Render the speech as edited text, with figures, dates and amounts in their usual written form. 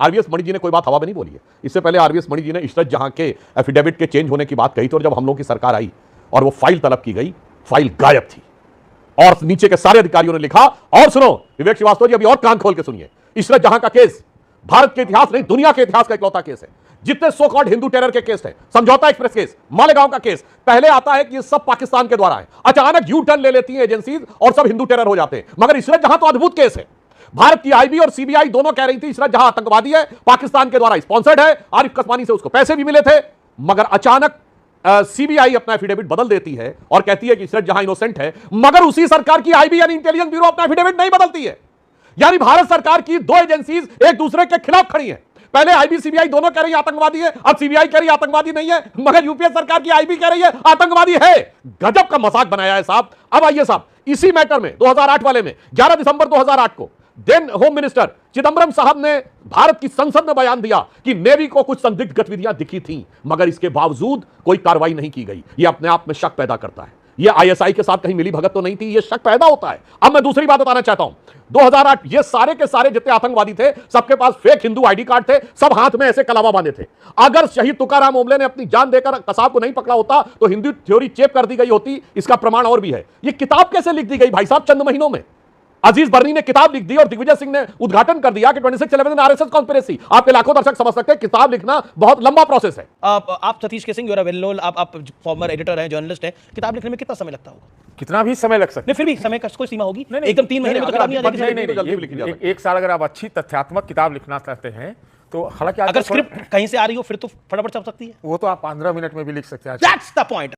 RVS Mani ji ने कोई बात हवा में नहीं बोली है। इससे पहले आरवीएस मणि जी ने इशरत जहां के एफिडेविट के चेंज होने की बात कही थी, और जब हम लोग की सरकार आई और वो फाइल तलब की गई, फाइल गायब थी, और नीचे के सारे अधिकारियों ने लिखा। और सुनो विवेक श्रीवास्तव जी, अभी और कान खोल के सुनिए, इशरत जहां का केस भारत के इतिहास नहीं, दुनिया के इतिहास का इकलौता केस है। जितने सो कॉल्ड हिंदू टेरर के केस थे, समझौता एक्सप्रेस केस, मालेगांव का केस, पहले आता है कि ये सब पाकिस्तान के द्वारा है, अचानक यू टर्न ले लेती है एजेंसीज और सब हिंदू टेरर हो जाते हैं। मगर इशरत जहां तो अद्भुत केस है। भारत की आईबी और सीबीआई दोनों कह रही थी इशरत जहां आतंकवादी है, पाकिस्तान के द्वारा स्पॉन्सर्ड है, आरिफ कस्मानी से उसको पैसे भी मिले थे। मगर अचानक सीबीआई अपना एफिडेविट बदल देती है और कहती है कि इशरत जहां इनोसेंट है। मगर उसी सरकार की आईबी यानी इंटेलिजेंस ब्यूरो अपना एफिडेविट नहीं बदलती है। यानी भारत सरकार की दो एजेंसीज एक दूसरे के खिलाफ खड़ी हैं। पहले आईबी सीबीआई दोनों कह रही है आतंकवादी है, अब सीबीआई कह रही है आतंकवादी नहीं है, मगर यूपीए सरकार की आईबी कह रही है आतंकवादी है। गजब का मजाक बनाया है साहब। अब आइए साहब, इसी मैटर में 2008 वाले में 11 दिसंबर 2008 को देन होम मिनिस्टर चिदंबरम साहब ने भारत की संसद में बयान दिया कि नेवी को कुछ संदिग्ध गतिविधियां दिखी थीं, मगर इसके बावजूद कोई कार्रवाई नहीं की गई। यह अपने आप में शक पैदा करता है। यह आईएसआई के साथ कहीं मिली भगत तो नहीं थी, यह शक पैदा होता है। अब मैं दूसरी बात बताना चाहता हूं, 2008 ये सारे के सारे जितने आतंकवादी थे, सबके पास फेक हिंदू आईडी कार्ड थे, सब हाथ में ऐसे कलावा बांधे थे। अगर शहीद तुकाराम ओमले ने अपनी जान देकर कसाब को नहीं पकड़ा होता तो हिंदू थ्योरी चेप कर दी गई होती। इसका प्रमाण और भी है। यह किताब कैसे लिख दी गई भाई साहब चंद महीनों में? अजीज बर्नी ने किताब लिख दी और दिग्विजय सिंह ने उद्घाटन कर दिया कि 26/11 आरएसएस कॉन्स्पिरेसी। आपके लाखों दर्शक समझ सकते हैं किताब लिखना बहुत लंबा प्रोसेस है। आप Satish K Singh, you are well known, आप फॉर्मर एडिटर हैं, जर्नलिस्ट हैं, किताब लिखने में कितना समय लगता होगा? कितना भी समय लग सकता है। नहीं, फिर भी समय का कोई सीमा होगी? एकदम 3 महीने में तो किताब नहीं आ जाएगी। एक साल अगर आप अच्छी तथ्यात्मक किताब लिखना चाहते हैं तो हालांकि अगर स्क्रिप्ट कहीं से आ रही हो फिर तो फटाफट छप सकती है। वो तो आप 15 मिनट में भी लिख सकते हैं। That's the point.